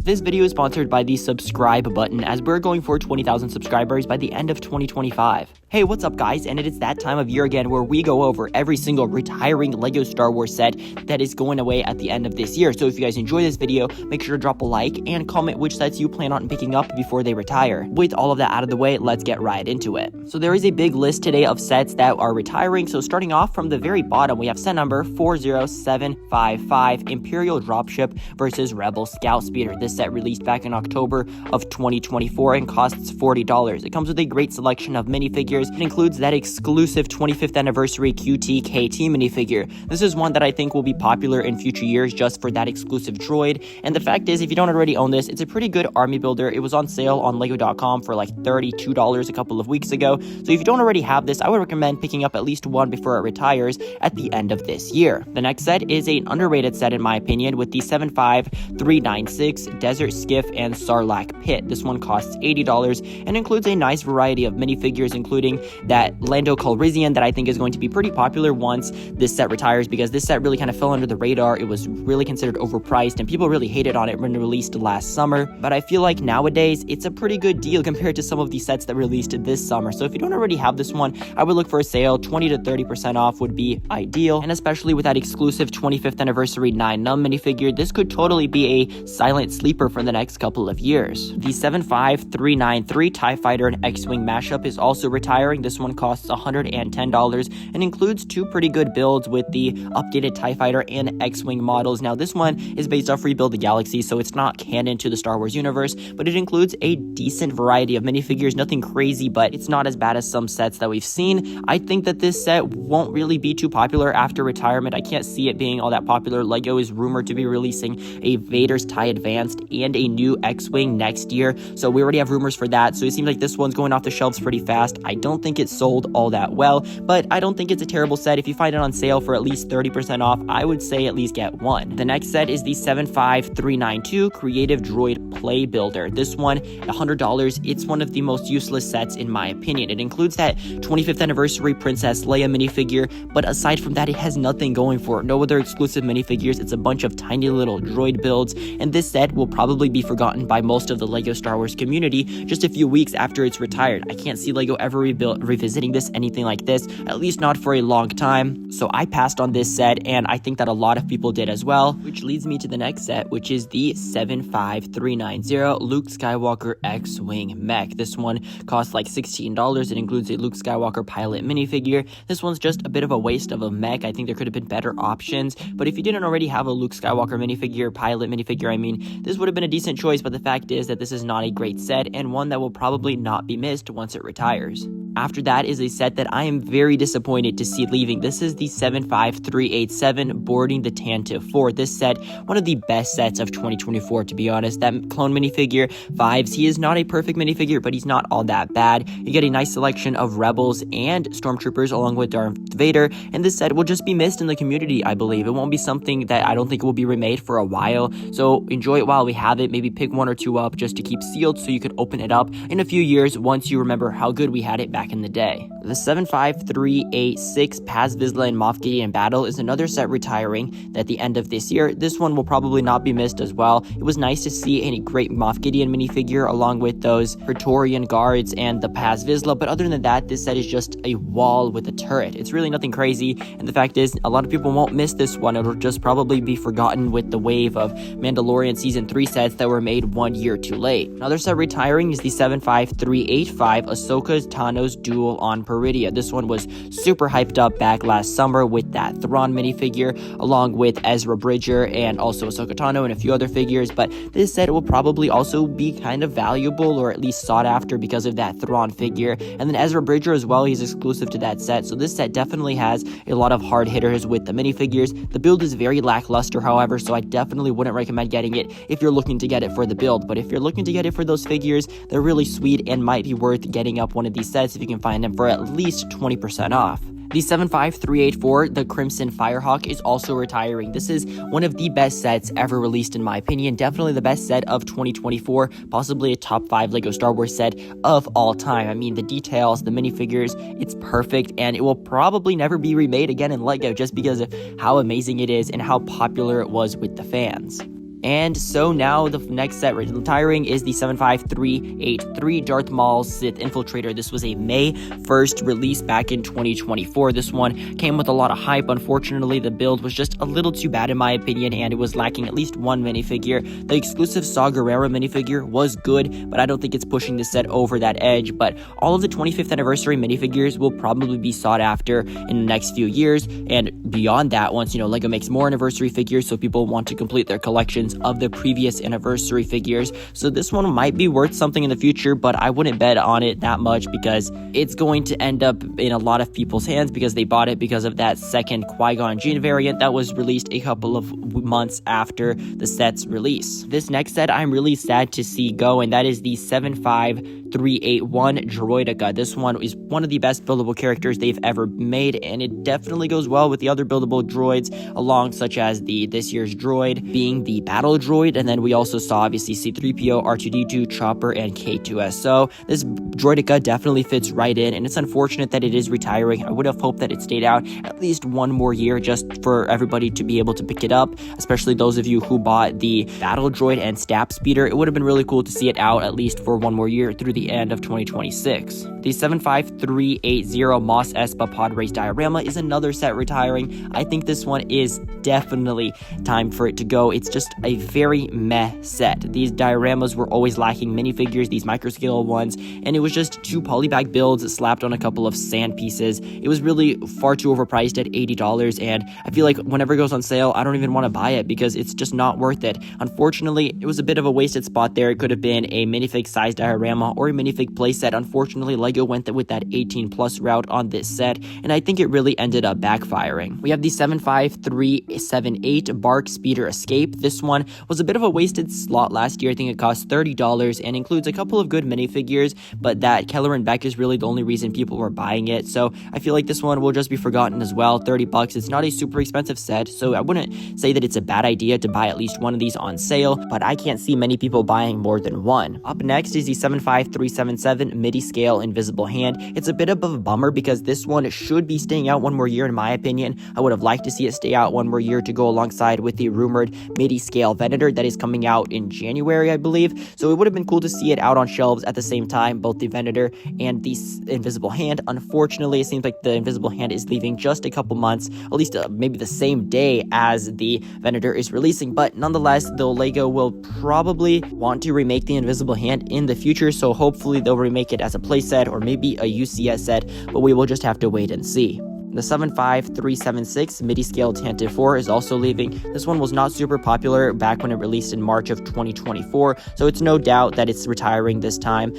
This video is sponsored by the subscribe button, as we're going for 20,000 subscribers by the end of 2025. Hey, what's up guys, and it is that time of year again where we go over every single retiring LEGO Star Wars set that is going away at the end of this year. So if you guys enjoy this video, make sure to drop a like and comment which sets you plan on picking up before they retire. With all of that out of the way, let's get right into it. So there is a big list today of sets that are retiring, so starting off from the very bottom, we have set number 40755, Imperial Dropship versus Rebel Scout Speeder. This set released back in October of 2024 and costs $40. It comes with a great selection of minifigures. It includes that exclusive 25th anniversary QT-KT minifigure. This is one that I think will be popular in future years just for that exclusive droid. And the fact is, if you don't already own this, it's a pretty good army builder. It was on sale on lego.com for like $32 a couple of weeks ago. So if you don't already have this, I would recommend picking up at least one before it retires at the end of this year. The next set is an underrated set in my opinion, with the 75396 Desert Skiff and Sarlacc Pit. This one costs $80 and includes a nice variety of minifigures, including that Lando Calrissian that I think is going to be pretty popular once this set retires, because this set really kind of fell under the radar. It was really considered overpriced and people really hated on it when it released last summer, but I feel like nowadays it's a pretty good deal compared to some of the sets that released this summer. So if you don't already have this one, I would look for a sale. 20 to 30% off would be ideal, and especially with that exclusive 25th anniversary 9-num minifigure, this could totally be a silent sleeper for the next couple of years. The 75393 TIE Fighter and X-Wing mashup is also retiring. This one costs $110 and includes two pretty good builds with the updated TIE Fighter and X-Wing models. Now this one is based off Rebuild the Galaxy, so it's not canon to the Star Wars universe, but it includes a decent variety of minifigures. Nothing crazy, but it's not as bad as some sets that we've seen. I think that this set won't really be too popular after retirement. I can't see it being all that popular. LEGO is rumored to be releasing a Vader's TIE Advanced and a new X-Wing next year, so we already have rumors for that, so it seems like this one's going off the shelves pretty fast. I don't think it's sold all that well, but I don't think it's a terrible set. If you find it on sale for at least 30% off, I would say at least get one. The next set is the 75392 Creative Droid Play Builder. This one, $100. It's one of the most useless sets in my opinion. It includes that 25th anniversary Princess Leia minifigure, but aside from that, it has nothing going for it. No other exclusive minifigures. It's a bunch of tiny little droid builds, and this set will probably be forgotten by most of the LEGO Star Wars community just a few weeks after it's retired. I can't see LEGO ever revisiting this, anything like this, at least not for a long time. So I passed on this set, and I think that a lot of people did as well, which leads me to the next set, which is the 75390 Luke Skywalker X-Wing Mech. This one costs like $16. It includes a Luke Skywalker pilot minifigure. This one's just a bit of a waste of a mech. I think there could have been better options, but if you didn't already have a Luke Skywalker minifigure, pilot minifigure, I mean, this would have been a decent choice, but the fact is that this is not a great set and one that will probably not be missed once it retires. After that is a set that I am very disappointed to see leaving. This is the 75387 Boarding the Tantive IV. This set, one of the best sets of 2024, to be honest. That clone minifigure, Vibes, he is not a perfect minifigure, but he's not all that bad. You get a nice selection of Rebels and Stormtroopers along with Darth Vader, and this set will just be missed in the community, I believe. It won't be something that I don't think will be remade for a while, so enjoy it while we have it. Maybe pick one or two up just to keep sealed so you can open it up in a few years once you remember how good we had it back in the day. The 75386 Paz Vizsla and Moff Gideon battle is another set retiring at the end of this year. This one will probably not be missed as well. It was nice to see a great Moff Gideon minifigure along with those Praetorian guards and the Paz Vizsla, but other than that, this set is just a wall with a turret. It's really nothing crazy, and the fact is, a lot of people won't miss this one. It'll just probably be forgotten with the wave of Mandalorian Season 3 sets that were made 1 year too late. Another set retiring is the 75385 Ahsoka's Tano's Duel on Peridea. This one was super hyped up back last summer with that Thrawn minifigure, along with Ezra Bridger and also Ahsoka Tano and a few other figures, but this set will probably also be kind of valuable, or at least sought after, because of that Thrawn figure. And then Ezra Bridger as well, he's exclusive to that set, so this set definitely has a lot of hard hitters with the minifigures. The build is very lackluster, however, so I definitely wouldn't recommend getting it if you're looking to get it for the build, but if you're looking to get it for those figures, they're really sweet and might be worth getting up one of these sets if you can find them for at least 20% off. The 75384, the Crimson Firehawk, is also retiring. This is one of the best sets ever released in my opinion. Definitely the best set of 2024, possibly a top 5 LEGO Star Wars set of all time. I mean, the details, the minifigures, it's perfect, and it will probably never be remade again in LEGO just because of how amazing it is and how popular it was with the fans. And so now the next set retiring is the 75383 Darth Maul Sith Infiltrator. This was a May 1st release back in 2024. This one came with a lot of hype. Unfortunately, the build was just a little too bad in my opinion, and it was lacking at least one minifigure. The exclusive Saw Gerrera minifigure was good, but I don't think it's pushing the set over that edge. But all of the 25th anniversary minifigures will probably be sought after in the next few years, and beyond that, once LEGO makes more anniversary figures, so people want to complete their collections of the previous anniversary figures. So this one might be worth something in the future, but I wouldn't bet on it that much because it's going to end up in a lot of people's hands because they bought it because of that second Qui-Gon Jinn variant that was released a couple of months after the set's release. This next set I'm really sad to see go, and that is the 75381 Droideka. This one is one of the best buildable characters they've ever made, and it definitely goes well with the other buildable droids along, such as this year's droid being the battle droid, and then we also saw obviously C-3PO, R2-D2, Chopper, and K-2SO. This Droideka definitely fits right in, and it's unfortunate that it is retiring. I would have hoped that it stayed out at least one more year just for everybody to be able to pick it up, especially those of you who bought the battle droid and stab speeder. It would have been really cool to see it out at least for one more year through the end of 2026. The 75380 Moss Espa Podrace Diorama is another set retiring. I think this one is definitely time for it to go. It's just a very meh set. These dioramas were always lacking minifigures, these microscale ones, and it was just two polybag builds slapped on a couple of sand pieces. It was really far too overpriced at $80, and I feel like whenever it goes on sale, I don't even want to buy it because it's just not worth it. Unfortunately, it was a bit of a wasted spot there. It could have been a minifig size diorama or a minifig playset. Unfortunately, LEGO went with that 18+ route on this set, and I think it really ended up backfiring. We have the 75378 BARC Speeder Escape. This one was a bit of a wasted slot last year. I think it cost $30 and includes a couple of good minifigures, but that Keller and Beck is really the only reason people were buying it. So I feel like this one will just be forgotten as well. $30. It's not a super expensive set, so I wouldn't say that it's a bad idea to buy at least one of these on sale, but I can't see many people buying more than one. Up next is the 75377 Midi Scale Invisible Hand. It's a bit of a bummer because this one should be staying out one more year in my opinion. I would have liked to see it stay out one more year to go alongside with the rumored Midi Scale Venator that is coming out in January, I believe. So it would have been cool to see it out on shelves at the same time, both the Venator and the Invisible Hand. Unfortunately, it seems like the Invisible Hand is leaving just a couple months, at least maybe the same day as the Venator is releasing, but nonetheless, though, LEGO will probably want to remake the Invisible Hand in the future, so hopefully they'll remake it as a playset or maybe a UCS set, but we will just have to wait and see. The 75376 Midi Scale Tantive IV is also leaving. This one was not super popular back when it released in March of 2024, so it's no doubt that it's retiring this time.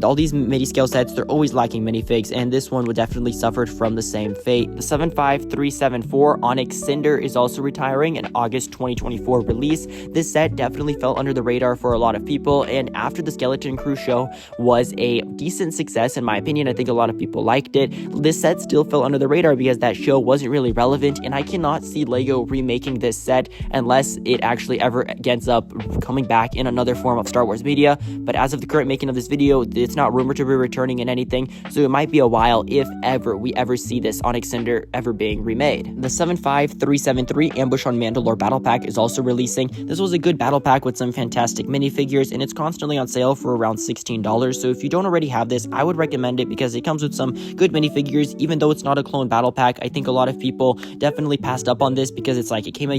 All these Midi Scale sets, they're always lacking minifigs, and this one would definitely suffered from the same fate. The 75374 Onyx Cinder is also retiring, an August 2024 release. This set definitely fell under the radar for a lot of people, and after the Skeleton Crew show was a decent success in my opinion, I think a lot of people liked it. This set still fell under the radar because that show wasn't really relevant, and I cannot see LEGO remaking this set unless it actually ever ends up coming back in another form of Star Wars media. But as of the current making of this video, it's not rumored to be returning in anything, so it might be a while if ever we ever see this Onyx Cinder ever being remade. The 75373 Ambush on Mandalore Battle Pack is also releasing. This was a good battle pack with some fantastic minifigures, and it's constantly on sale for around $16, so if you don't already have this, I would recommend it because it comes with some good minifigures. Even though it's not a clone battle pack, I think a lot of people definitely passed up on this because it's like it came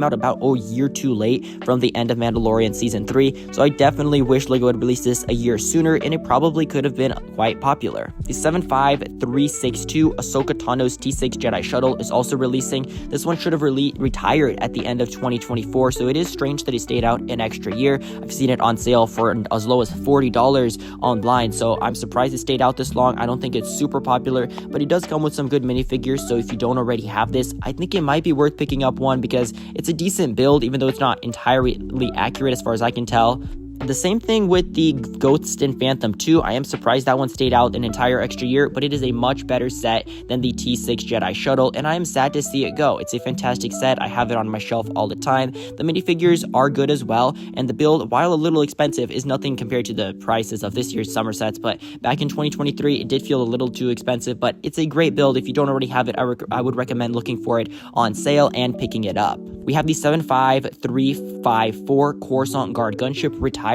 out about a year too late from the end of Mandalorian Season 3, so I definitely wish LEGO had released this a year sooner, and it probably could have been quite popular. The 75362 Ahsoka Tano's T6 Jedi Shuttle is also releasing. This one should have retired at the end of 2024, so it is strange that it stayed out an extra year. I've seen it on sale for as low as $40 online, so I'm surprised it stayed out this long. I don't think it's super popular, but it does come with some good minifigures, so if you don't already have this, I think it might be worth picking up one because it's a decent build, even though it's not entirely accurate as far as I can tell. The same thing with the Ghost and Phantom 2. I am surprised that one stayed out an entire extra year, but it is a much better set than the T6 Jedi Shuttle, and I am sad to see it go. It's a fantastic set. I have it on my shelf all the time. The minifigures are good as well, and the build, while a little expensive, is nothing compared to the prices of this year's summer sets, but back in 2023, it did feel a little too expensive, but it's a great build. If you don't already have it, I would recommend looking for it on sale and picking it up. We have the 75354 Coruscant Guard gunship retiring.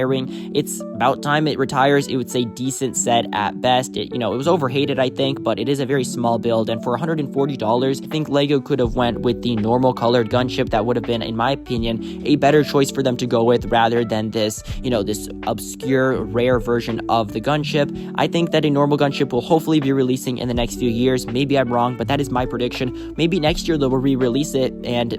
It's about time it retires. It would say decent set at best. It was overhated, I think, but it is a very small build, and for $140, I think LEGO could have went with the normal colored gunship. That would have been, in my opinion, a better choice for them to go with rather than this, this obscure, rare version of the gunship. I think that a normal gunship will hopefully be releasing in the next few years. Maybe I'm wrong, but that is my prediction. Maybe next year they'll re-release it and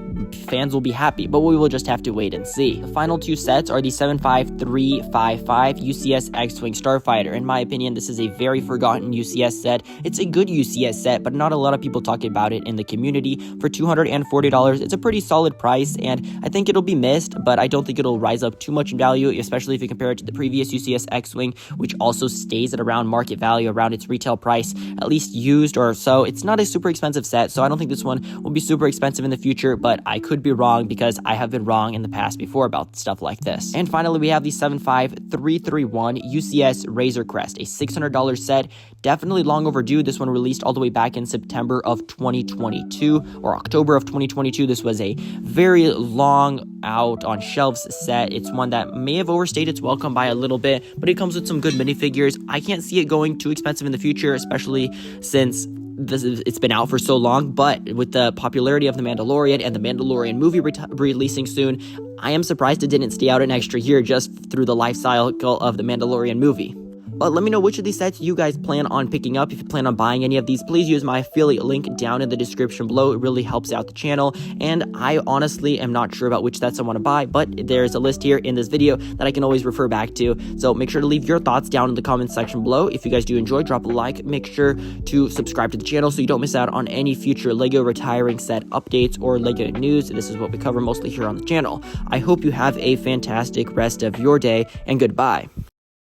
fans will be happy, but we will just have to wait and see. The final two sets are the 75355 UCS X-Wing Starfighter. In my opinion, this is a very forgotten UCS set. It's a good UCS set, but not a lot of people talk about it in the community. For $240, it's a pretty solid price, and I think it'll be missed, but I don't think it'll rise up too much in value, especially if you compare it to the previous UCS X-Wing, which also stays at around market value, around its retail price, at least used or so. It's not a super expensive set, so I don't think this one will be super expensive in the future, but I could be wrong because I have been wrong in the past before about stuff like this. And finally, we have the 75331 UCS Razor Crest, a $600 set. Definitely long overdue. This one released all the way back in September of 2022 or October of 2022. This was a very long out on shelves set. It's one that may have overstayed its welcome by a little bit, but it comes with some good minifigures. I can't see it going too expensive in the future, especially since it's been out for so long, but with the popularity of The Mandalorian and the Mandalorian movie releasing soon, I am surprised it didn't stay out an extra year just through the life cycle of the Mandalorian movie. But let me know which of these sets you guys plan on picking up. If you plan on buying any of these, please use my affiliate link down in the description below. It really helps out the channel, and I honestly am not sure about which sets I want to buy, but there's a list here in this video that I can always refer back to. So make sure to leave your thoughts down in the comment section below. If you guys do enjoy, drop a like. Make sure to subscribe to the channel so you don't miss out on any future LEGO retiring set updates or LEGO news. This is what we cover mostly here on the channel. I hope you have a fantastic rest of your day, and goodbye.